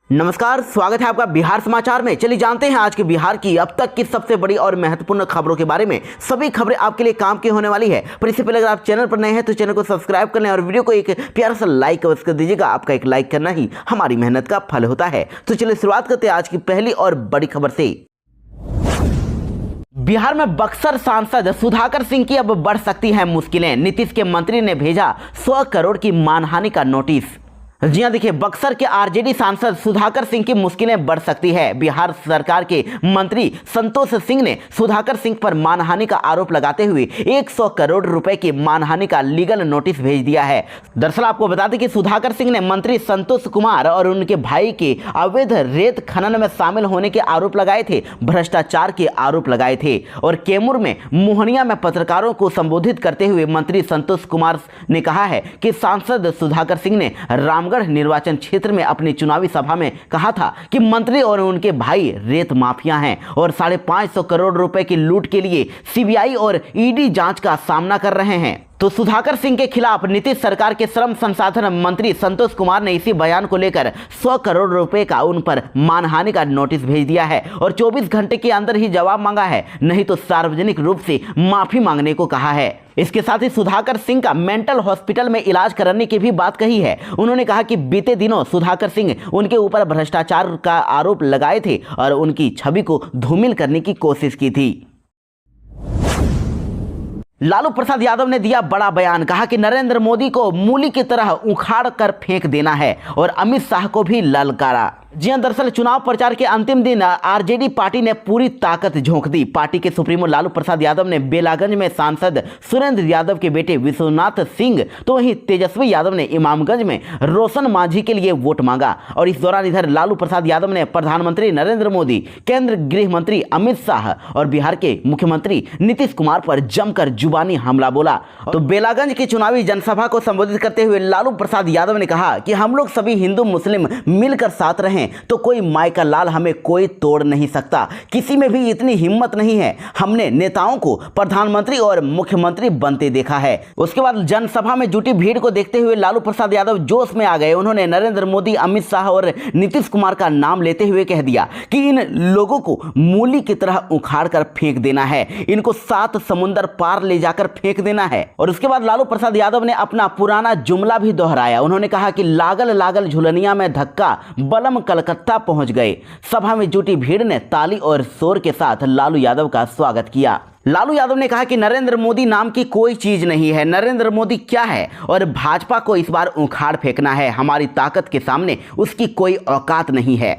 नमस्कार, स्वागत है आपका बिहार समाचार में। चलिए जानते हैं आज के बिहार की अब तक की सबसे बड़ी और महत्वपूर्ण खबरों के बारे में। सभी खबरें आपके लिए काम की होने वाली है, पर इससे पहले अगर आप चैनल पर नए हैं तो चैनल को सब्सक्राइब कर लें और वीडियो को एक प्यारा सा लाइक अवश्य कर दीजिएगा। आपका एक लाइक करना ही हमारी मेहनत का फल होता है। तो चलिए शुरुआत करते हैं आज की पहली और बड़ी खबर से। बिहार में बक्सर सांसद सुधाकर सिंह की अब बढ़ सकती हैं मुश्किलें। नीतीश के मंत्री ने भेजा 100 करोड़ की मानहानि का नोटिस। जी हां, देखिए, बक्सर के आरजेडी सांसद सुधाकर सिंह की मुश्किलें बढ़ सकती है। बिहार सरकार के मंत्री संतोष सिंह ने सुधाकर सिंह पर मानहानि का आरोप लगाते हुए 100 करोड़ रुपए की मानहानि का लीगल नोटिस भेज दिया है। दरअसल आपको बता दें कि सुधाकर सिंह ने मंत्री संतोष कुमार और उनके भाई के अवैध रेत खनन में शामिल होने के आरोप लगाए थे, भ्रष्टाचार के आरोप लगाए थे। और कैमूर में मोहनिया में पत्रकारों को संबोधित करते हुए मंत्री संतोष कुमार ने कहा है कि सांसद सुधाकर सिंह ने रामगढ़ निर्वाचन क्षेत्र में अपनी चुनावी सभा में कहा था कि मंत्री और उनके भाई रेत माफिया हैं और 550 करोड़ रुपए की लूट के लिए सीबीआई और ईडी जांच का सामना कर रहे हैं। तो सुधाकर सिंह के खिलाफ नीतीश सरकार के श्रम संसाधन मंत्री संतोष कुमार ने इसी बयान को लेकर 100 करोड़ रुपए का उन पर मानहानि का नोटिस भेज दिया है और 24 घंटे के अंदर ही जवाब मांगा है, नहीं तो सार्वजनिक रूप से माफी मांगने को कहा है। इसके साथ ही सुधाकर सिंह का मेंटल हॉस्पिटल में इलाज कराने की भी बात कही है। उन्होंने कहा कि बीते दिनों सुधाकर सिंह उनके ऊपर भ्रष्टाचार का आरोप लगाए थे और उनकी छवि को धूमिल करने की कोशिश की थी। लालू प्रसाद यादव ने दिया बड़ा बयान, कहा कि नरेंद्र मोदी को मूली की तरह उखाड़ कर फेंक देना है और अमित शाह को भी ललकारा। जी हां, दरअसल चुनाव प्रचार के अंतिम दिन आरजेडी पार्टी ने पूरी ताकत झोंक दी। पार्टी के सुप्रीमो लालू प्रसाद यादव ने बेलागंज में सांसद सुरेंद्र यादव के बेटे विश्वनाथ सिंह, तो वहीं तेजस्वी यादव ने इमामगंज में रोशन मांझी के लिए वोट मांगा। और इस दौरान इधर लालू प्रसाद यादव ने प्रधानमंत्री नरेंद्र मोदी, केंद्र गृह मंत्री अमित शाह और बिहार के मुख्यमंत्री नीतीश कुमार पर जमकर जुबानी हमला बोला। तो बेलागंज की चुनावी जनसभा को संबोधित करते हुए लालू प्रसाद यादव ने कहा कि हम लोग सभी हिंदू मुस्लिम मिलकर साथ रहें तो कोई माई का लाल हमें कोई तोड़ नहीं सकता। किसी में भी इतनी हिम्मत नहीं है। हमने नेताओं को प्रधानमंत्री और मुख्यमंत्री बनते देखा है। उसके बाद जनसभा में जुटी भीड़ को देखते हुए लालू प्रसाद यादव जोश में आ गए। उन्होंने नरेंद्र मोदी, अमित शाह और नीतीश कुमार का नाम लेते हुए कह दिया कि इन लोगों को मूली की तरह उखाड़ कर फेंक देना है, इनको 7 समुंदर पार ले जाकर फेंक देना है। और उसके बाद लालू प्रसाद यादव ने अपना पुराना जुमला भी दोहराया। उन्होंने कहा कि लागल लागल झुलनिया में धक्का, बलम कलकत्ता पहुंच गए। सभा में जुटी भीड़ ने ताली और शोर के साथ लालू यादव का स्वागत किया। लालू यादव ने कहा कि नरेंद्र मोदी नाम की कोई चीज नहीं है। नरेंद्र मोदी क्या है और भाजपा को इस बार उखाड़ फेंकना है। हमारी ताकत के सामने उसकी कोई औकात नहीं है।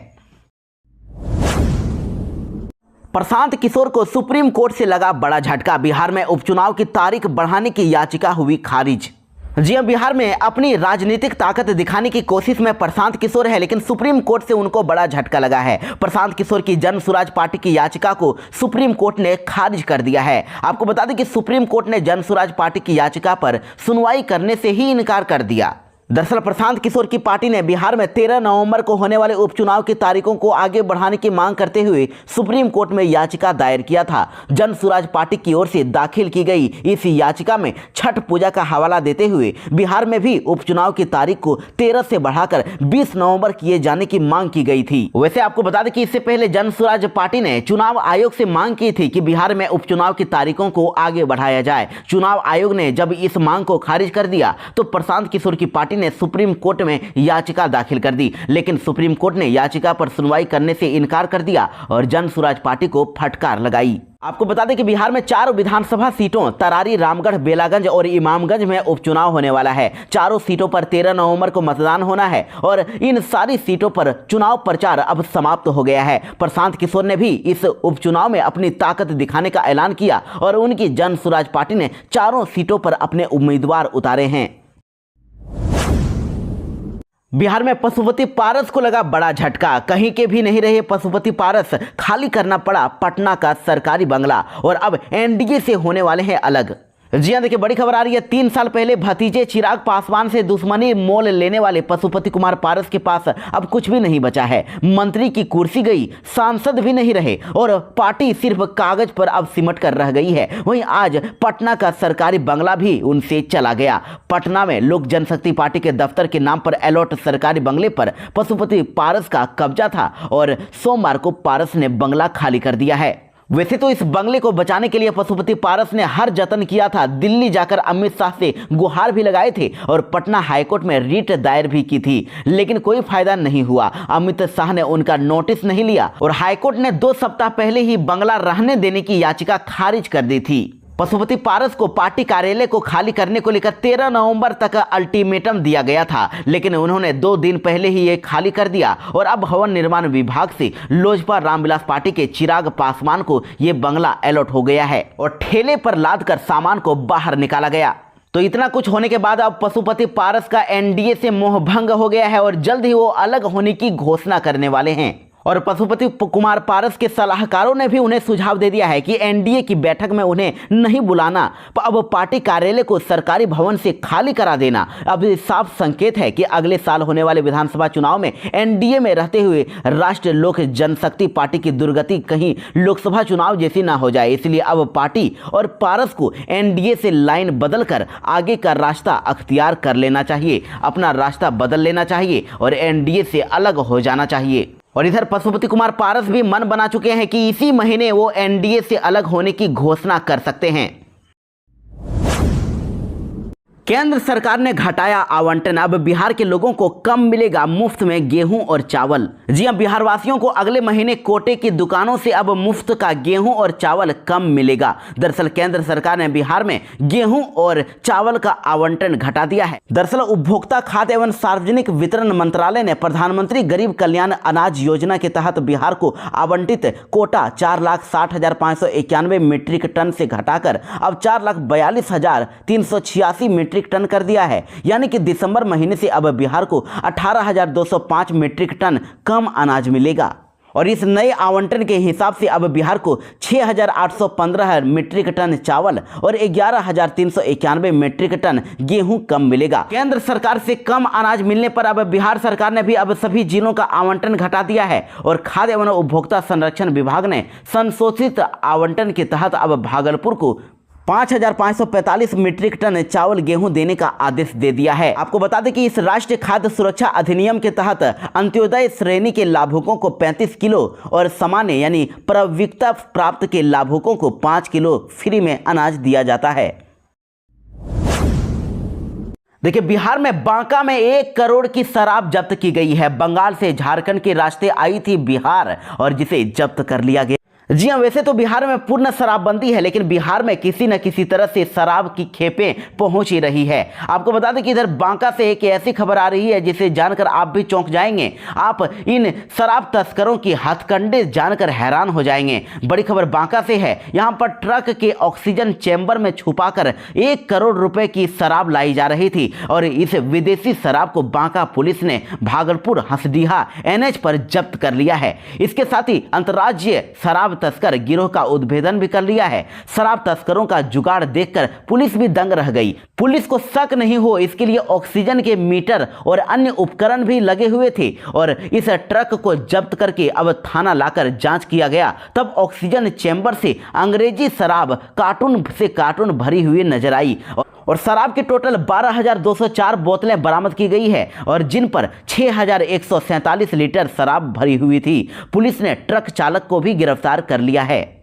प्रशांत किशोर को सुप्रीम कोर्ट से लगा बड़ा झटका। बिहार में उपचुनाव की तारीख बढ़ाने की याचिका हुई खारिज। जी हां, बिहार में अपनी राजनीतिक ताकत दिखाने की कोशिश में प्रशांत किशोर है, लेकिन सुप्रीम कोर्ट से उनको बड़ा झटका लगा है। प्रशांत किशोर की जन सुराज पार्टी की याचिका को सुप्रीम कोर्ट ने खारिज कर दिया है। आपको बता दें कि सुप्रीम कोर्ट ने जन सुराज पार्टी की याचिका पर सुनवाई करने से ही इनकार कर दिया। दरअसल प्रशांत किशोर की पार्टी ने बिहार में 13 नवंबर को होने वाले उपचुनाव की तारीखों को आगे बढ़ाने की मांग करते हुए सुप्रीम कोर्ट में याचिका दायर किया था। जन सुराज पार्टी की ओर से दाखिल की गई इस याचिका में छठ पूजा का हवाला देते हुए बिहार में भी उपचुनाव की तारीख को 13 से बढ़ाकर 20 नवंबर किए जाने की मांग की गई थी। वैसे आपको बता दें कि इससे पहले जन सुराज पार्टी ने चुनाव आयोग से मांग की थी कि बिहार में उपचुनाव की तारीखों को आगे बढ़ाया जाए। चुनाव आयोग ने जब इस मांग को खारिज कर दिया तो प्रशांत किशोर की पार्टी ने सुप्रीम कोर्ट में याचिका दाखिल कर दी, लेकिन सुप्रीम कोर्ट ने याचिका पर सुनवाई करने से इनकार कर दिया और जन सुराज पार्टी को फटकार लगाई। आपको बता दें कि बिहार में 4 विधानसभा सीटों तरारी, रामगढ़, बेलागंज और इमामगंज में उपचुनाव होने वाला है। चारों सीटों पर 13 नवंबर को मतदान होना है और इन सारी सीटों पर चुनाव प्रचार अब समाप्त हो गया है। प्रशांत किशोर ने भी इस उपचुनाव में अपनी ताकत दिखाने का ऐलान किया और उनकी जन सुराज पार्टी ने चारों सीटों पर अपने उम्मीदवार उतारे हैं। बिहार में पशुपति पारस को लगा बड़ा झटका। कहीं के भी नहीं रहे पशुपति पारस, खाली करना पड़ा पटना का सरकारी बंगला और अब एनडीए से होने वाले हैं अलग। जी हां, देखिए बड़ी खबर आ रही है। 3 साल पहले भतीजे चिराग पासवान से दुश्मनी मोल लेने वाले पशुपति कुमार पारस के पास अब कुछ भी नहीं बचा है। मंत्री की कुर्सी गई, सांसद भी नहीं रहे और पार्टी सिर्फ कागज पर अब सिमट कर रह गई है। वहीं आज पटना का सरकारी बंगला भी उनसे चला गया। पटना में लोक जनशक्ति पार्टी के दफ्तर के नाम पर अलॉट सरकारी बंगले पर पशुपति पारस का कब्जा था और सोमवार को पारस ने बंगला खाली कर दिया है। वैसे तो इस बंगले को बचाने के लिए पशुपति पारस ने हर जतन किया था। दिल्ली जाकर अमित शाह से गुहार भी लगाए थे और पटना हाईकोर्ट में रिट दायर भी की थी, लेकिन कोई फायदा नहीं हुआ। अमित शाह ने उनका नोटिस नहीं लिया और हाईकोर्ट ने 2 सप्ताह पहले ही बंगला रहने देने की याचिका खारिज कर दी थी। पशुपति पारस को पार्टी कार्यालय को खाली करने को लेकर 13 नवंबर तक अल्टीमेटम दिया गया था, लेकिन उन्होंने 2 दिन पहले ही ये खाली कर दिया और अब भवन निर्माण विभाग से लोजपा रामविलास पार्टी के चिराग पासवान को ये बंगला अलॉट हो गया है और ठेले पर लादकर सामान को बाहर निकाला गया। तो इतना कुछ होने के बाद अब पशुपति पारस का एनडीए से मोह भंग हो गया है और जल्द ही वो अलग होने की घोषणा करने वाले हैं। और पशुपति कुमार पारस के सलाहकारों ने भी उन्हें सुझाव दे दिया है कि एनडीए की बैठक में उन्हें नहीं बुलाना, अब पार्टी कार्यालय को सरकारी भवन से खाली करा देना। अब साफ संकेत है कि अगले साल होने वाले विधानसभा चुनाव में एनडीए में रहते हुए राष्ट्रीय लोक जनशक्ति पार्टी की दुर्गति कहीं लोकसभा चुनाव जैसी ना हो जाए, इसलिए अब पार्टी और पारस को एनडीए से लाइन बदलकर आगे का रास्ता अख्तियार कर लेना चाहिए, अपना रास्ता बदल लेना चाहिए और एनडीए से अलग हो जाना चाहिए। और इधर पशुपति कुमार पारस भी मन बना चुके हैं कि इसी महीने वो एनडीए से अलग होने की घोषणा कर सकते हैं। केंद्र सरकार ने घटाया आवंटन, अब बिहार के लोगों को कम मिलेगा मुफ्त में गेहूं और चावल। जी हां, बिहार वासियों को अगले महीने कोटे की दुकानों से अब मुफ्त का गेहूं और चावल कम मिलेगा। दरअसल केंद्र सरकार ने बिहार में गेहूं और चावल का आवंटन घटा दिया है। दरअसल उपभोक्ता खाद्य एवं सार्वजनिक वितरण मंत्रालय ने प्रधानमंत्री गरीब कल्याण अनाज योजना के तहत बिहार को आवंटित कोटा 4,60,591 मीट्रिक टन से घटाकर अब 4,42,386 मीट्रिक टन कर दिया है। यानी कि दिसंबर महीने से अब बिहार को 18,205 मीट्रिक टन कम अनाज मिलेगा और इस नए आवंटन के हिसाब से अब बिहार को 6,815 मीट्रिक टन चावल और 11,391 मीट्रिक टन गेहूं कम मिलेगा। केंद्र सरकार से कम अनाज मिलने पर अब बिहार सरकार ने भी अब सभी जिलों का आवंटन घटा दिया है और खाद्य एवं उपभोक्ता संरक्षण विभाग ने संशोधित आवंटन के तहत अब भागलपुर को 5,545 मीट्रिक टन चावल गेहूं देने का आदेश दे दिया है। आपको बता दें कि इस राष्ट्रीय खाद्य सुरक्षा अधिनियम के तहत अंत्योदय श्रेणी के लाभुकों को 35 किलो और सामान्य यानी प्राथमिकता प्राप्त के लाभुकों को 5 किलो फ्री में अनाज दिया जाता है। देखिए, बिहार में बांका में 1 करोड़ की शराब जब्त की गई है। बंगाल से झारखंड के रास्ते आई थी बिहार और जिसे जब्त कर लिया गया। जी हां, वैसे तो बिहार में पूर्ण शराबबंदी है, लेकिन बिहार में किसी न किसी तरह से शराब की खेपें पहुंच ही रही है। आपको बता दें कि इधर बांका से एक ऐसी खबर आ रही है जिसे जानकर आप भी चौंक जाएंगे। आप इन शराब तस्करों की हथकंडे जानकर हैरान हो जाएंगे। बड़ी खबर बांका से है। यहां पर ट्रक के ऑक्सीजन चैम्बर में छुपाकर 1 करोड़ रुपए की शराब लाई जा रही थी और इस विदेशी शराब को बांका पुलिस ने भागलपुर हंसडीहा एनएच पर जब्त कर लिया है। इसके साथ ही अंतर्राज्यीय शराब तस्कर गिरोह का उद्भेदन भी कर लिया है। शराब तस्करों का जुगाड़ देखकर पुलिस भी दंग रह गई। पुलिस को शक नहीं हो इसके लिए ऑक्सीजन के मीटर और अन्य उपकरण भी लगे हुए थे और इस ट्रक को जब्त करके अब थाना लाकर जांच किया गया। तब ऑक्सीजन चैम्बर से अंग्रेजी शराब कार्टून से कार्टून भरी हुई नजर आई और शराब की टोटल 12,204 बोतलें बरामद की गई है और जिन पर 6,147 लीटर शराब भरी हुई थी। पुलिस ने ट्रक चालक को भी गिरफ्तार कर लिया है।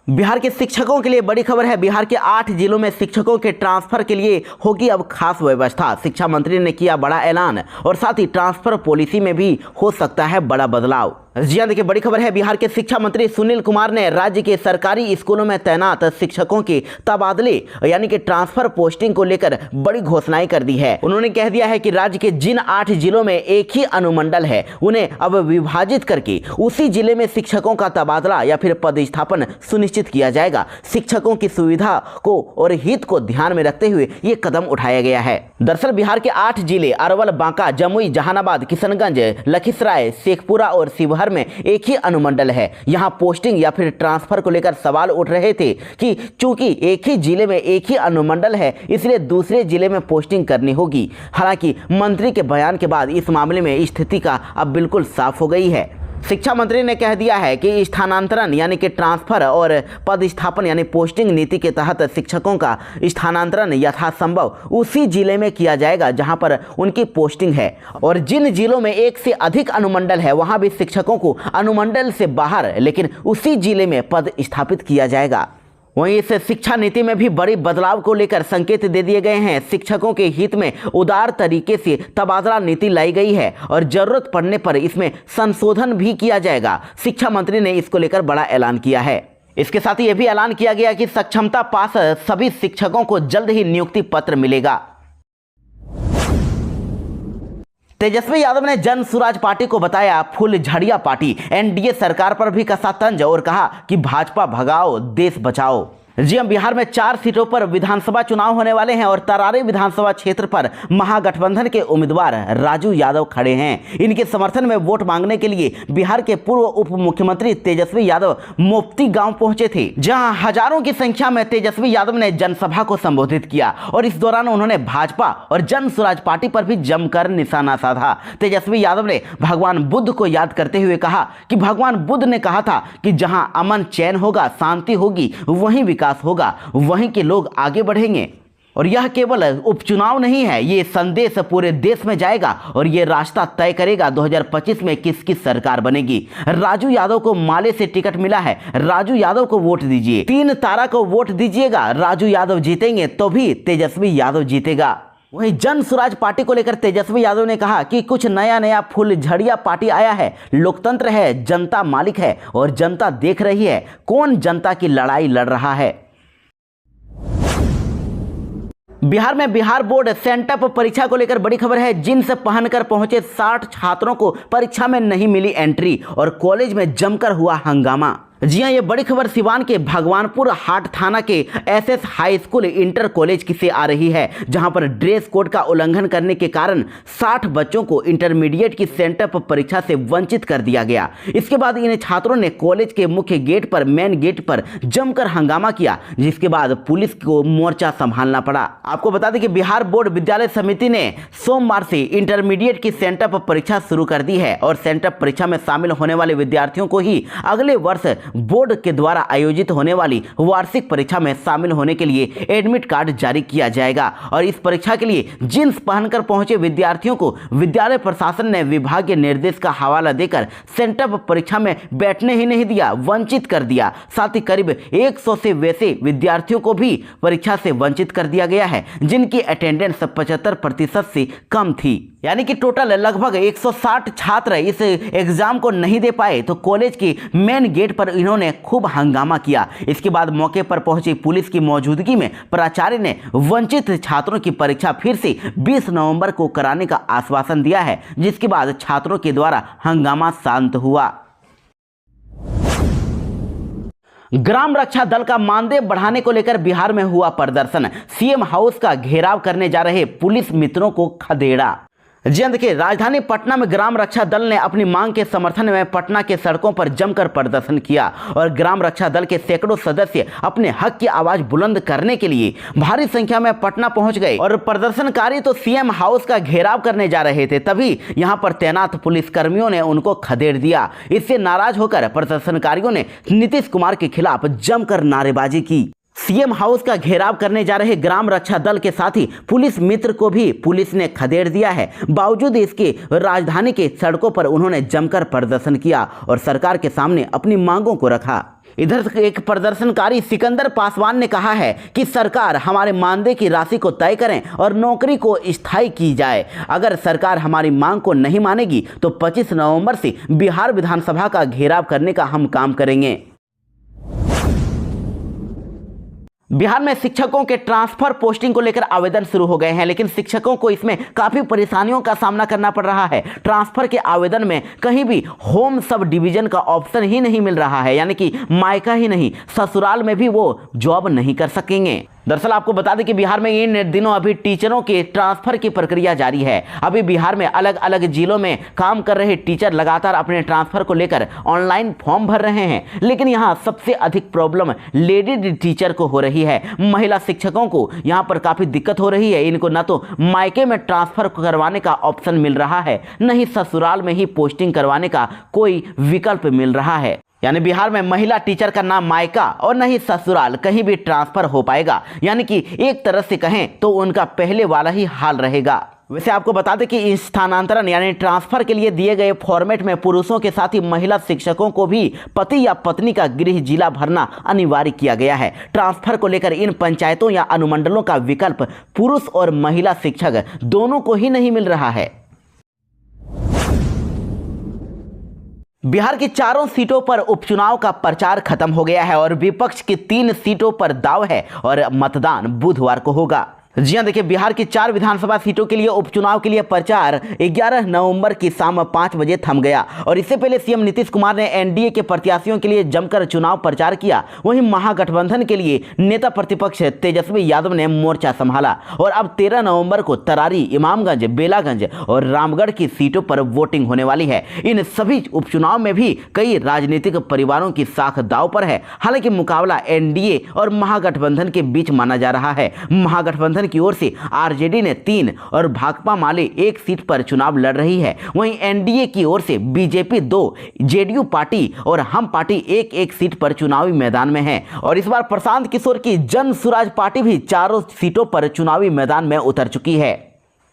बिहार के शिक्षकों के लिए बड़ी खबर है। बिहार के 8 जिलों में शिक्षकों के ट्रांसफर के लिए होगी अब खास व्यवस्था। शिक्षा मंत्री ने किया बड़ा ऐलान और साथ ही ट्रांसफर पॉलिसी में भी हो सकता है बड़ा बदलाव। जी हां, देखिए बड़ी खबर है। बिहार के शिक्षा मंत्री सुनील कुमार ने राज्य के सरकारी स्कूलों में तैनात शिक्षकों के तबादले यानी कि ट्रांसफर पोस्टिंग को लेकर बड़ी घोषणाएं कर दी है। उन्होंने कह दिया है कि राज्य के जिन 8 जिलों में एक ही अनुमंडल है उन्हें अब विभाजित करके उसी जिले में शिक्षकों का तबादला या फिर पदस्थापन सुनिश्चित किया जाएगा। शिक्षकों की सुविधा को और हित को ध्यान में रखते हुए ये कदम उठाया गया है। दरअसल बिहार के 8 जिले अरवल, बांका, जमुई, जहानाबाद, किशनगंज, लखीसराय, शेखपुरा और शिवहर भर में एक ही अनुमंडल है। यहाँ पोस्टिंग या फिर ट्रांसफर को लेकर सवाल उठ रहे थे कि चूंकि एक ही जिले में एक ही अनुमंडल है, इसलिए दूसरे जिले में पोस्टिंग करनी होगी। हालांकि मंत्री के बयान के बाद इस मामले में स्थिति का अब बिल्कुल साफ हो गई है। शिक्षा मंत्री ने कह दिया है कि स्थानांतरण यानी कि ट्रांसफर और पदस्थापन यानी पोस्टिंग नीति के तहत शिक्षकों का स्थानांतरण यथासंभव उसी जिले में किया जाएगा जहां पर उनकी पोस्टिंग है, और जिन जिलों में एक से अधिक अनुमंडल है वहां भी शिक्षकों को अनुमंडल से बाहर लेकिन उसी जिले में पद स्थापित किया जाएगा। वहीं इस शिक्षा नीति में भी बड़ी बदलाव को लेकर संकेत दे दिए गए हैं। शिक्षकों के हित में उदार तरीके से तबादला नीति लाई गई है और जरूरत पड़ने पर इसमें संशोधन भी किया जाएगा। शिक्षा मंत्री ने इसको लेकर बड़ा ऐलान किया है। इसके साथ ही यह भी ऐलान किया गया कि सक्षमता पास सभी शिक्षकों को जल्द ही नियुक्ति पत्र मिलेगा। तेजस्वी यादव ने जन सुराज पार्टी को बताया फुलझड़िया पार्टी। एनडीए सरकार पर भी कसा तंज और कहा कि भाजपा भगाओ देश बचाओ। जी हम बिहार में 4 सीटों पर विधानसभा चुनाव होने वाले हैं और तरारी विधानसभा क्षेत्र पर महागठबंधन के उम्मीदवार राजू यादव खड़े हैं। इनके समर्थन में वोट मांगने के लिए बिहार के पूर्व उप मुख्यमंत्री तेजस्वी यादव मुफ्ती गांव पहुंचे थे, जहां हजारों की संख्या में तेजस्वी यादव ने जनसभा को संबोधित किया और इस दौरान उन्होंने भाजपा और जन सुराज पार्टी पर भी जमकर निशाना साधा। तेजस्वी यादव ने भगवान बुद्ध को याद करते हुए कहा कि भगवान बुद्ध ने कहा था कि जहां अमन चैन होगा, शांति होगी, वहीं विकास होगा, वहीं के लोग आगे बढ़ेंगे। और यह केवल उपचुनाव नहीं है, ये संदेश पूरे देश में जाएगा और ये रास्ता तय करेगा 2025 में किसकी सरकार बनेगी। राजू यादव को माले से टिकट मिला है, राजू यादव को वोट दीजिए, 3 तारा को वोट दीजिएगा। राजू यादव जीतेंगे तो भी तेजस्वी यादव जीतेगा। वहीं जन सुराज पार्टी को लेकर तेजस्वी यादव ने कहा कि कुछ नया फुलझड़िया पार्टी आया है। लोकतंत्र है, जनता मालिक है और जनता देख रही है कौन जनता की लड़ाई लड़ रहा है। बिहार में बिहार बोर्ड सेंटअप परीक्षा को लेकर बड़ी खबर है। जींस पहनकर पहुंचे 60 छात्रों को परीक्षा में नहीं मिली एंट्री और कॉलेज में जमकर हुआ हंगामा। जी हां, ये बड़ी खबर सिवान के भगवानपुर हाट थाना के SS high school inter college की से आ रही है, जहां पर ड्रेस कोड का उल्लंघन करने के कारण 60 बच्चों को इंटरमीडिएट की सेंटअप परीक्षा से वंचित कर दिया गया। इसके बाद इन छात्रों ने कॉलेज के मुख्य गेट पर मेन गेट पर जमकर हंगामा किया, जिसके बाद पुलिस को मोर्चा संभालना पड़ा। आपको बता दें कि बिहार बोर्ड विद्यालय समिति ने सोमवार से इंटरमीडिएट की सेंटअप परीक्षा शुरू कर दी है और सेंटअप परीक्षा में शामिल होने वाले विद्यार्थियों को ही अगले वर्ष बोर्ड के द्वारा आयोजित होने वाली वार्षिक परीक्षा में शामिल होने के लिए एडमिट कार्ड जारी किया जाएगा। और इस परीक्षा के लिए जींस पहनकर पहुंचे विद्यार्थियों को विद्यालय प्रशासन ने विभागीय निर्देश का हवाला देकर सेंटअप परीक्षा में बैठने ही नहीं दिया, वंचित कर दिया। साथ ही करीब 100 से वैसे विद्यार्थियों को भी परीक्षा से वंचित कर दिया गया है जिनकी अटेंडेंस 75% से कम थी। यानी कि टोटल लगभग 160 छात्र इस एग्जाम को नहीं दे पाए, तो कॉलेज की मेन गेट पर इन्होंने खूब हंगामा किया। इसके बाद मौके पर पहुंची पुलिस की मौजूदगी में प्राचार्य ने वंचित छात्रों की परीक्षा फिर से 20 नवंबर को कराने का आश्वासन दिया है, जिसके बाद छात्रों के द्वारा हंगामा शांत हुआ। ग्राम रक्षा दल का मानदेय बढ़ाने को लेकर बिहार में हुआ प्रदर्शन। सीएम हाउस का घेराव करने जा रहे पुलिस मित्रों को खदेड़ा। जी देखिए, राजधानी पटना में ग्राम रक्षा दल ने अपनी मांग के समर्थन में पटना के सड़कों पर जमकर प्रदर्शन किया और ग्राम रक्षा दल के सैकड़ों सदस्य अपने हक की आवाज बुलंद करने के लिए भारी संख्या में पटना पहुंच गए। और प्रदर्शनकारी तो सीएम हाउस का घेराव करने जा रहे थे, तभी यहां पर तैनात पुलिसकर्मियों ने उनको खदेड़ दिया। इससे नाराज होकर प्रदर्शनकारियों ने नीतीश कुमार के खिलाफ जमकर नारेबाजी की। सीएम हाउस का घेराव करने जा रहे ग्राम रक्षा दल के साथ ही पुलिस मित्र को भी पुलिस ने खदेड़ दिया है। बावजूद इसके राजधानी के सड़कों पर उन्होंने जमकर प्रदर्शन किया और सरकार के सामने अपनी मांगों को रखा। इधर एक प्रदर्शनकारी सिकंदर पासवान ने कहा है कि सरकार हमारे मानदेय की राशि को तय करें और नौकरी को स्थायी की जाए। अगर सरकार हमारी मांग को नहीं मानेगी तो 25 नवंबर से बिहार विधानसभा का घेराव करने का हम काम करेंगे। बिहार में शिक्षकों के ट्रांसफर पोस्टिंग को लेकर आवेदन शुरू हो गए हैं, लेकिन शिक्षकों को इसमें काफी परेशानियों का सामना करना पड़ रहा है। ट्रांसफर के आवेदन में कहीं भी होम सब डिवीजन का ऑप्शन ही नहीं मिल रहा है, यानी कि मायका ही नहीं, ससुराल में भी वो जॉब नहीं कर सकेंगे। दरअसल आपको बता दें कि बिहार में इन दिनों अभी टीचरों के ट्रांसफर की प्रक्रिया जारी है। अभी बिहार में अलग अलग जिलों में काम कर रहे टीचर लगातार अपने ट्रांसफर को लेकर ऑनलाइन फॉर्म भर रहे हैं, लेकिन यहां सबसे अधिक प्रॉब्लम लेडी टीचर को हो रही है। महिला शिक्षकों को यहां पर काफी दिक्कत हो रही है। इनको न तो मायके में ट्रांसफर करवाने का ऑप्शन मिल रहा है, न ही ससुराल में ही पोस्टिंग करवाने का कोई विकल्प मिल रहा है। यानी बिहार में महिला टीचर का नाम मायका और नहीं ससुराल कहीं भी ट्रांसफर हो पाएगा। यानी कि एक तरह से कहें तो उनका पहले वाला ही हाल रहेगा। वैसे आपको बता दें कि स्थानांतरण यानी ट्रांसफर के लिए दिए गए फॉर्मेट में पुरुषों के साथ ही महिला शिक्षकों को भी पति या पत्नी का गृह जिला भरना अनिवार्य किया गया है। ट्रांसफर को लेकर इन पंचायतों या अनुमंडलों का विकल्प पुरुष और महिला शिक्षक दोनों को ही नहीं मिल रहा है। बिहार की चारों सीटों पर उपचुनाव का प्रचार खत्म हो गया है और विपक्ष की 3 सीटों पर दांव है और मतदान बुधवार को होगा। जी हां, देखिए बिहार की 4 विधानसभा सीटों के लिए उपचुनाव के लिए प्रचार 11 नवंबर की शाम 5 बजे थम गया और इससे पहले सीएम नीतीश कुमार ने एनडीए के प्रत्याशियों के लिए जमकर चुनाव प्रचार किया। वहीं महागठबंधन के लिए नेता प्रतिपक्ष तेजस्वी यादव ने मोर्चा संभाला और अब 13 नवंबर को तरारी, इमामगंज, बेलागंज और रामगढ़ की सीटों पर वोटिंग होने वाली है। इन सभी उपचुनाव में भी कई राजनीतिक परिवारों की साख दांव पर है। हालांकि मुकाबला एनडीए और महागठबंधन के बीच माना जा रहा है। महागठबंधन की ओर से आरजेडी ने 3 और भाकपा माले 1 सीट पर चुनाव लड़ रही है। वहीं एनडीए की ओर से बीजेपी 2, जेडीयू पार्टी और हम पार्टी 1-1 सीट पर चुनावी मैदान में है। और इस बार प्रशांत किशोर की जन सुराज पार्टी भी चारों सीटों पर चुनावी मैदान में उतर चुकी है।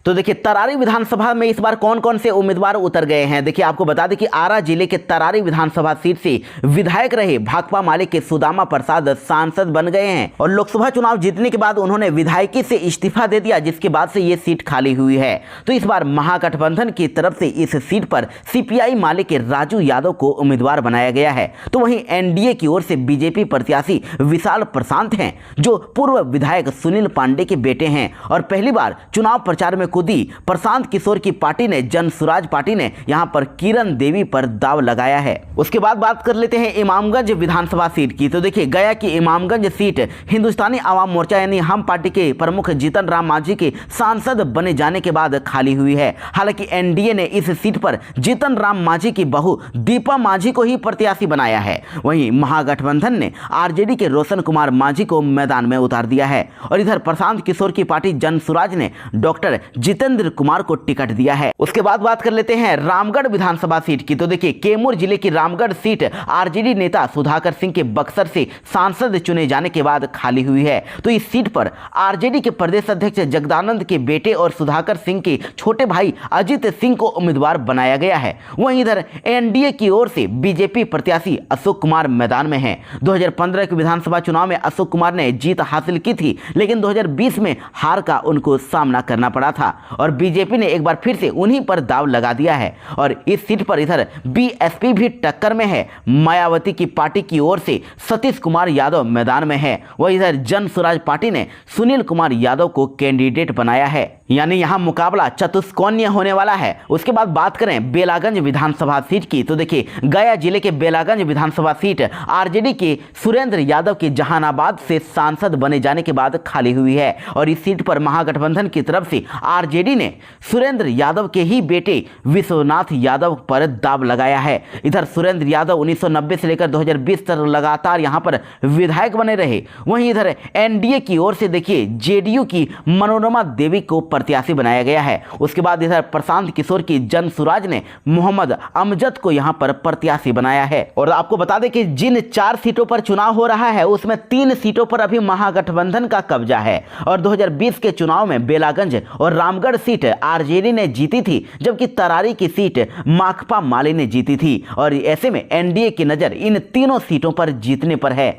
तो देखिए तरारी विधानसभा में इस बार कौन कौन से उम्मीदवार उतर गए हैं। देखिए आपको बता दें कि आरा जिले के तरारी विधानसभा सीट से विधायक रहे भाकपा माले के सुदामा प्रसाद सांसद बन गए हैं और लोकसभा चुनाव जीतने के बाद उन्होंने विधायकी से इस्तीफा दे दिया, जिसके बाद से ये सीट खाली हुई है। तो इस बार महागठबंधन की तरफ से इस सीट पर सीपीआई माले के राजू यादव को उम्मीदवार बनाया गया है। तो वहीं एनडीए की ओर से बीजेपी प्रत्याशी विशाल प्रशांत हैं, जो पूर्व विधायक सुनील पांडे के बेटे हैं और पहली बार चुनाव प्रचार में खुदी प्रशांत किशोर की पार्टी ने जन सुराज पार्टी ने यहां पर किरण देवी पर दाव लगाया है। उसके बाद बात कर लेते हैं इमामगंज विधानसभा सीट की। तो देखिए गया की इमामगंज सीट हिंदुस्तानी आवाम मोर्चा यानी हम पार्टी के प्रमुख जीतन राम मांझी के सांसद बने जाने के बाद खाली हुई है। हालांकि एनडीए ने इस सीट पर जीतन राम मांझी की बहू दीपा मांझी को ही प्रत्याशी बनाया है। वहीं महागठबंधन ने आरजेडी के रोशन कुमार मांझी को मैदान में उतार दिया है और इधर प्रशांत किशोर की पार्टी जन सुराज ने डॉक्टर जितेंद्र कुमार को टिकट दिया है। उसके बाद बात कर लेते हैं रामगढ़ विधानसभा सीट की। तो देखिए कैमूर जिले की रामगढ़ सीट आरजेडी नेता सुधाकर सिंह के बक्सर से सांसद चुने जाने के बाद खाली हुई है। तो इस सीट पर आरजेडी के प्रदेश अध्यक्ष जगदानंद के बेटे और सुधाकर सिंह के छोटे भाई अजित सिंह को उम्मीदवार बनाया गया है। वहीं इधर एनडीए की ओर से बीजेपी प्रत्याशी अशोक कुमार मैदान में है। 2015 के विधानसभा चुनाव में अशोक कुमार ने जीत हासिल की थी, लेकिन 2020 में हार का उनको सामना करना पड़ा था और बीजेपी ने एक बार फिर से उन्हीं पर दाव लगा दिया है। और इस सीट पर इधर बीएसपी भी टक्कर में है। मायावती की पार्टी की ओर से सतीश कुमार यादव मैदान में है। वह इधर जन स्वराज पार्टी ने सुनील कुमार यादव को कैंडिडेट बनाया है। यानी यहां मुकाबला चतुष्कोणीय होने वाला है। उसके बाद बात करें बेलागंज विधानसभा सीट की। तो देखिए गया जिले के बेलागंज विधानसभा सीट आरजेडी के सुरेंद्र यादव के जहानाबाद से सांसद बने जाने के बाद खाली हुई है और इस सीट पर महागठबंधन की तरफ से आरजेडी ने सुरेंद्र यादव के ही बेटे विश्वनाथ यादव पर दाव लगाया है। इधर सुरेंद्र यादव 1990 से लेकर 2020 तक लगातार यहां पर विधायक बने रहे। वहीं इधर एनडीए की ओर से देखिए जेडीयू की मनोरमा देवी को प्रत्याशी बनाया गया है। उसके बाद इधर प्रशांत किशोर की जन सुराज ने मोहम्मद अमजद को यहां पर प्रत्याशी बनाया है। और आपको बता दें कि जिन 4 सीटों पर चुनाव हो रहा है उसमें 3 सीटों पर अभी महागठबंधन का कब्जा है और 2020 के चुनाव में बेलागंज और रामगढ़ सीट आरजेडी ने जीती थी, जबकि तरारी की सीट माकपा माले ने जीती थी। और ऐसे में एनडीए की नजर इन तीनों सीटों पर जीतने पर है।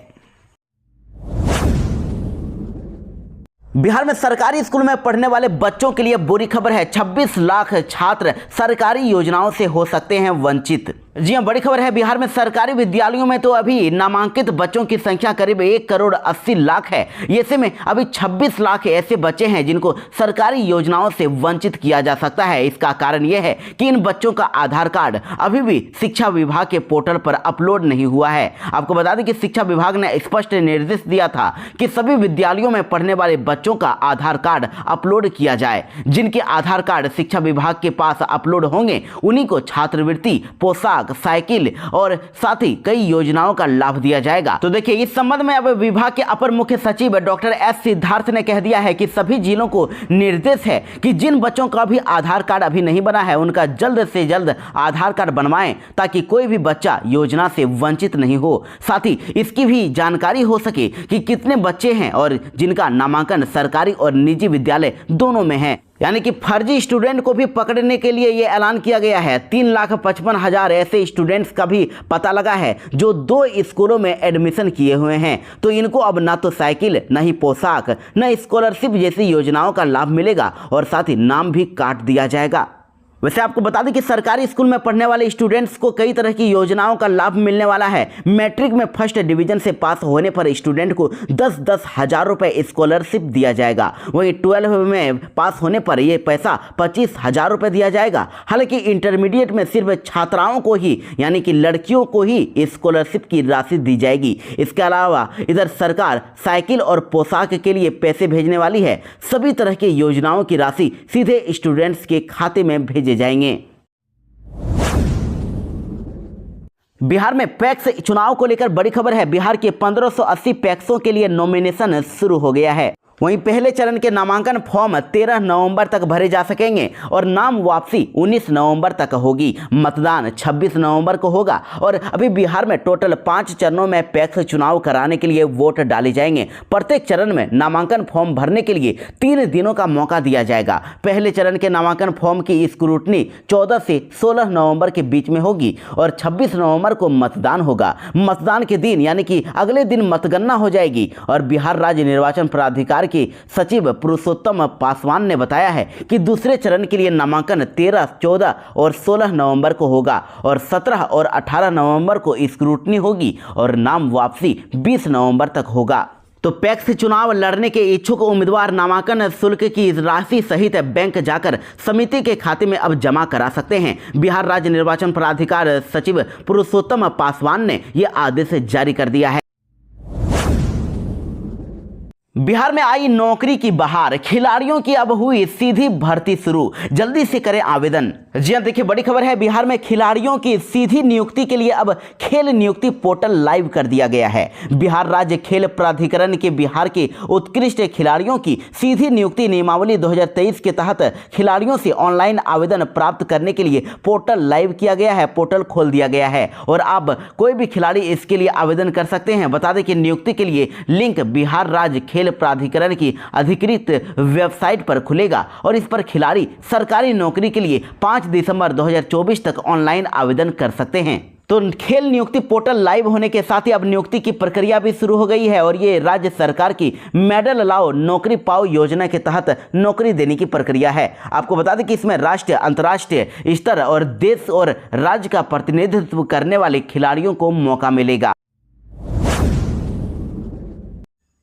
बिहार में सरकारी स्कूल में पढ़ने वाले बच्चों के लिए बुरी खबर है। 26 लाख छात्र सरकारी योजनाओं से हो सकते हैं वंचित। जी हां, बड़ी खबर है। बिहार में सरकारी विद्यालयों में तो अभी नामांकित बच्चों की संख्या करीब 1,80,00,000 है। ऐसे में अभी 26 लाख ऐसे बच्चे हैं जिनको सरकारी योजनाओं से वंचित किया जा सकता है। इसका कारण यह है कि इन बच्चों का आधार कार्ड अभी भी शिक्षा विभाग के पोर्टल पर अपलोड नहीं हुआ है। आपको बता दें कि शिक्षा विभाग ने स्पष्ट निर्देश दिया था कि सभी विद्यालयों में पढ़ने वाले बच्चों का आधार कार्ड अपलोड किया जाए। जिनके आधार कार्ड शिक्षा विभाग के पास अपलोड होंगे उन्हीं को छात्रवृत्ति, पोशाक, साइकिल और साथ ही कई योजनाओं का लाभ दिया जाएगा। तो देखिए, इस संबंध में अब विभाग के अपर मुख्य सचिव डॉक्टर एस सिद्धार्थ ने कह दिया है कि सभी जिलों को निर्देश है कि जिन बच्चों का भी आधार कार्ड अभी नहीं बना है उनका जल्द से जल्द आधार कार्ड बनवाएं ताकि कोई भी बच्चा योजना से वंचित नहीं हो। साथ ही इसकी भी जानकारी हो सके कि कितने बच्चे हैं और जिनका नामांकन सरकारी और निजी विद्यालय दोनों में है। यानी कि फर्जी स्टूडेंट को भी पकड़ने के लिए ये ऐलान किया गया है। 3,55,000 ऐसे स्टूडेंट्स का भी पता लगा है जो 2 स्कूलों में एडमिशन किए हुए हैं। तो इनको अब ना तो साइकिल, न ही पोशाक, न स्कॉलरशिप जैसी योजनाओं का लाभ मिलेगा और साथ ही नाम भी काट दिया जाएगा। वैसे आपको बता दें कि सरकारी स्कूल में पढ़ने वाले स्टूडेंट्स को कई तरह की योजनाओं का लाभ मिलने वाला है। मैट्रिक में फर्स्ट डिवीजन से पास होने पर स्टूडेंट को 10-10 हज़ार रुपये स्कॉलरशिप दिया जाएगा। वहीं 12 में पास होने पर यह पैसा 25,000 रुपये दिया जाएगा। हालांकि इंटरमीडिएट में सिर्फ छात्राओं को ही यानी कि लड़कियों को ही स्कॉलरशिप की राशि दी जाएगी। इसके अलावा इधर सरकार साइकिल और पोशाक के लिए पैसे भेजने वाली है। सभी तरह की योजनाओं की राशि सीधे स्टूडेंट्स के खाते में भेजे जाएंगे। बिहार में पैक्स चुनाव को लेकर बड़ी खबर है। बिहार के 1580 पैक्सों के लिए नॉमिनेशन शुरू हो गया है। वहीं पहले चरण के नामांकन फॉर्म 13 नवंबर तक भरे जा सकेंगे और नाम वापसी 19 नवंबर तक होगी। मतदान 26 नवंबर को होगा और अभी बिहार में टोटल 5 चरणों में पैक्स चुनाव कराने के लिए वोट डाले जाएंगे। प्रत्येक चरण में नामांकन फॉर्म भरने के लिए 3 दिनों का मौका दिया जाएगा। पहले चरण के नामांकन फॉर्म की स्क्रूटनी 14 से 16 नवंबर के बीच में होगी और 26 नवंबर को मतदान होगा। मतदान के दिन यानी कि अगले दिन मतगणना हो जाएगी और बिहार राज्य निर्वाचन प्राधिकार के सचिव पुरुषोत्तम पासवान ने बताया है कि दूसरे चरण के लिए नामांकन 13, 14 और 16 नवंबर को होगा और 17 और 18 नवंबर को स्क्रूटनी होगी और नाम वापसी 20 नवंबर तक होगा। तो पैक्स चुनाव लड़ने के इच्छुक उम्मीदवार नामांकन शुल्क की राशि सहित बैंक जाकर समिति के खाते में अब जमा करा सकते हैं। बिहार राज्य निर्वाचन प्राधिकार सचिव पुरुषोत्तम पासवान ने यह आदेश जारी कर दिया है। बिहार में आई नौकरी की बहार, खिलाड़ियों की अब हुई सीधी भर्ती शुरू, जल्दी से करें आवेदन। जी हां, देखिए बड़ी खबर है। बिहार में खिलाड़ियों की सीधी नियुक्ति के लिए अब खेल नियुक्ति पोर्टल लाइव कर दिया गया है। बिहार राज्य खेल प्राधिकरण के बिहार के उत्कृष्ट खिलाड़ियों की सीधी नियुक्ति नियमावली 2023 के तहत खिलाड़ियों से ऑनलाइन आवेदन प्राप्त करने के लिए पोर्टल लाइव किया गया है। पोर्टल खोल दिया गया है और अब कोई भी खिलाड़ी इसके लिए आवेदन कर सकते हैं। बता दें कि नियुक्ति के लिए लिंक बिहार राज्य खेल प्राधिकरण की अधिकृत वेबसाइट पर खुलेगा और इस पर खिलाड़ी सरकारी नौकरी के लिए 5 दिसंबर 2024 तक ऑनलाइन आवेदन कर सकते हैं। तो खेल नियुक्ति पोर्टल लाइव होने के साथ ही अब नियुक्ति की प्रक्रिया भी शुरू हो गई है और ये राज्य सरकार की मेडल लाओ नौकरी पाओ योजना के तहत नौकरी देने की प्रक्रिया है। आपको बता दें कि इसमें राष्ट्रीय, अंतर्राष्ट्रीय स्तर और देश और राज्य का प्रतिनिधित्व करने वाले खिलाड़ियों को मौका मिलेगा।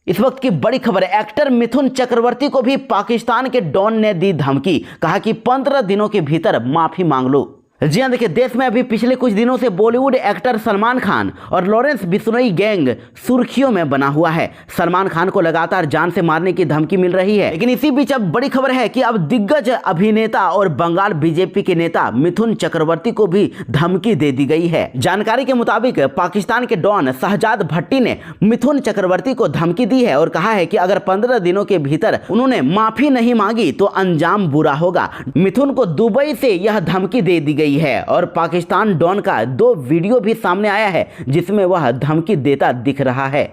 इस वक्त की बड़ी खबर है। एक्टर मिथुन चक्रवर्ती को भी पाकिस्तान के डॉन ने दी धमकी, कहा कि 15 दिनों के भीतर माफी मांग लो। जी हां, देखिए देश में अभी पिछले कुछ दिनों से बॉलीवुड एक्टर सलमान खान और लॉरेंस बिश्नोई गैंग सुर्खियों में बना हुआ है। सलमान खान को लगातार जान से मारने की धमकी मिल रही है। लेकिन इसी बीच अब बड़ी खबर है कि अब दिग्गज अभिनेता और बंगाल बीजेपी के नेता मिथुन चक्रवर्ती को भी धमकी दे दी गई है। जानकारी के मुताबिक पाकिस्तान के डॉन शहजाद भट्टी ने मिथुन चक्रवर्ती को धमकी दी है और कहा है कि अगर 15 दिनों के भीतर उन्होंने माफी नहीं मांगी तो अंजाम बुरा होगा। मिथुन को दुबई से यह धमकी दे दी गई है और पाकिस्तान डॉन का 2 वीडियो भी सामने आया है जिसमें वह धमकी देता दिख रहा है।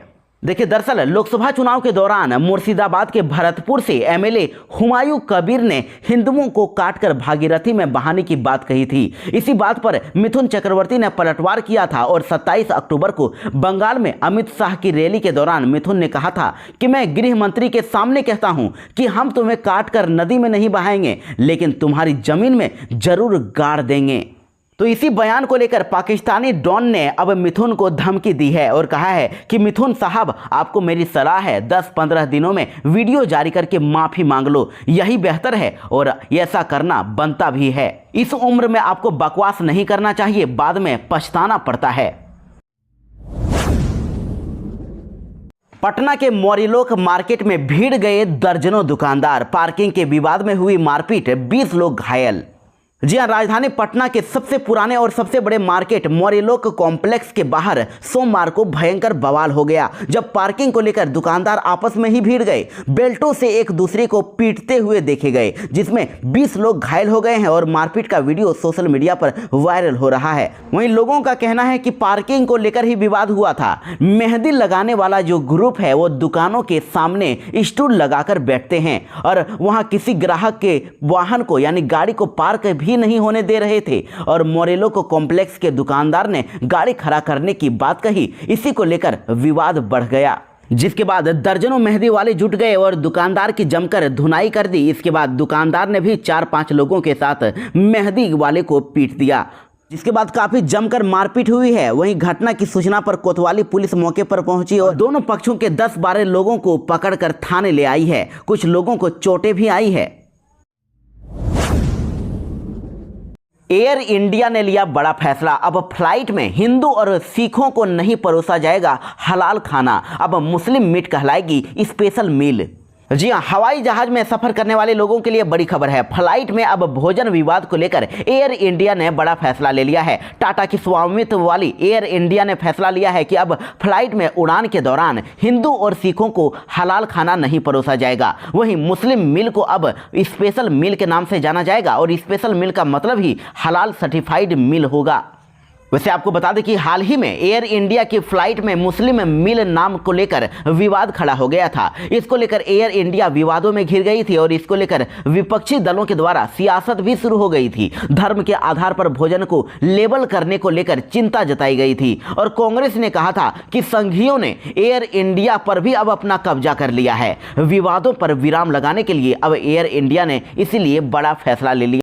देखिए दरअसल लोकसभा चुनाव के दौरान मुर्शिदाबाद के भरतपुर से एमएलए हुमायूं कबीर ने हिंदुओं को काटकर भागीरथी में बहाने की बात कही थी। इसी बात पर मिथुन चक्रवर्ती ने पलटवार किया था और 27 अक्टूबर को बंगाल में अमित शाह की रैली के दौरान मिथुन ने कहा था कि मैं गृह मंत्री के सामने कहता हूं कि हम तुम्हें काटकर नदी में नहीं बहाएंगे लेकिन तुम्हारी जमीन में जरूर गाड़ देंगे। तो इसी बयान को लेकर पाकिस्तानी डॉन ने अब मिथुन को धमकी दी है और कहा है कि मिथुन साहब, आपको मेरी सलाह है 10-15 दिनों में वीडियो जारी करके माफ़ी मांग लो, यही बेहतर है और ऐसा करना बनता भी है। इस उम्र में आपको बकवास नहीं करना चाहिए, बाद में पछताना पड़ता है। पटना के मोरीलोक मार्केट में भीड़ गए दर्जनों दुकानदार, पार्किंग के विवाद में हुई मारपीट, 20 लोग घायल। जी हां, राजधानी पटना के सबसे पुराने और सबसे बड़े मार्केट मोरीलोक कॉम्प्लेक्स के बाहर सोमवार को भयंकर बवाल हो गया, जब पार्किंग को लेकर दुकानदार आपस में ही भिड़ गए, बेल्टों से एक दूसरे को पीटते हुए देखे गए, जिसमें 20 लोग घायल हो गए हैं और मारपीट का वीडियो सोशल मीडिया पर वायरल हो रहा है। वहीं लोगों का कहना है कि पार्किंग को लेकर ही विवाद हुआ था। मेहंदी लगाने वाला जो ग्रुप है वो दुकानों के सामने स्टूल लगाकर बैठते हैं और वहां किसी ग्राहक के वाहन को यानी गाड़ी को पार्क भी नहीं होने दे रहे थे और मोरेलोक कॉम्प्लेक्स के दुकानदार ने गाड़ी खड़ा करने की बात कही। इसी को लेकर विवाद बढ़ गया, जिसके बाद दर्जनों मेहंदी वाले जुट गए और दुकानदार की जमकर धुनाई कर दी। इसके बाद दुकानदार ने भी 4-5 लोगों के साथ मेहंदी वाले को पीट दिया, जिसके बाद काफी जमकर मारपीट हुई है। वहीं घटना की सूचना पर कोतवाली पुलिस मौके पर पहुंची और दोनों पक्षों के 10-12 लोगों को पकड़कर थाने ले आई है। कुछ लोगों को चोटें भी आई है। एयर इंडिया ने लिया बड़ा फैसला, अब फ्लाइट में हिंदू और सिखों को नहीं परोसा जाएगा हलाल खाना, अब मुस्लिम मीट कहलाएगी स्पेशल मील। जी हां, हवाई जहाज में सफर करने वाले लोगों के लिए बड़ी खबर है। फ्लाइट में अब भोजन विवाद को लेकर एयर इंडिया ने बड़ा फैसला ले लिया है। टाटा की स्वामित्व वाली एयर इंडिया ने फैसला लिया है कि अब फ्लाइट में उड़ान के दौरान हिंदू और सिखों को हलाल खाना नहीं परोसा जाएगा। वहीं मुस्लिम मील को अब स्पेशल मील के नाम से जाना जाएगा और स्पेशल मील का मतलब ही हलाल सर्टिफाइड मील होगा। वैसे आपको बता दें कि हाल ही में एयर इंडिया की फ्लाइट में मुस्लिम मील नाम को लेकर विवाद खड़ा हो गया था। इसको लेकर एयर इंडिया विवादों में घिर गई थी और इसको लेकर विपक्षी दलों के द्वारा सियासत भी शुरू हो गई थी। धर्म के आधार पर भोजन को लेबल करने को लेकर चिंता जताई गई थी और कांग्रेस ने कहा था कि संघियों ने एयर इंडिया पर भी अब अपना कब्जा कर लिया है। विवादों पर विराम लगाने के लिए अब एयर इंडिया ने इसीलिए बड़ा फैसला ले लिया।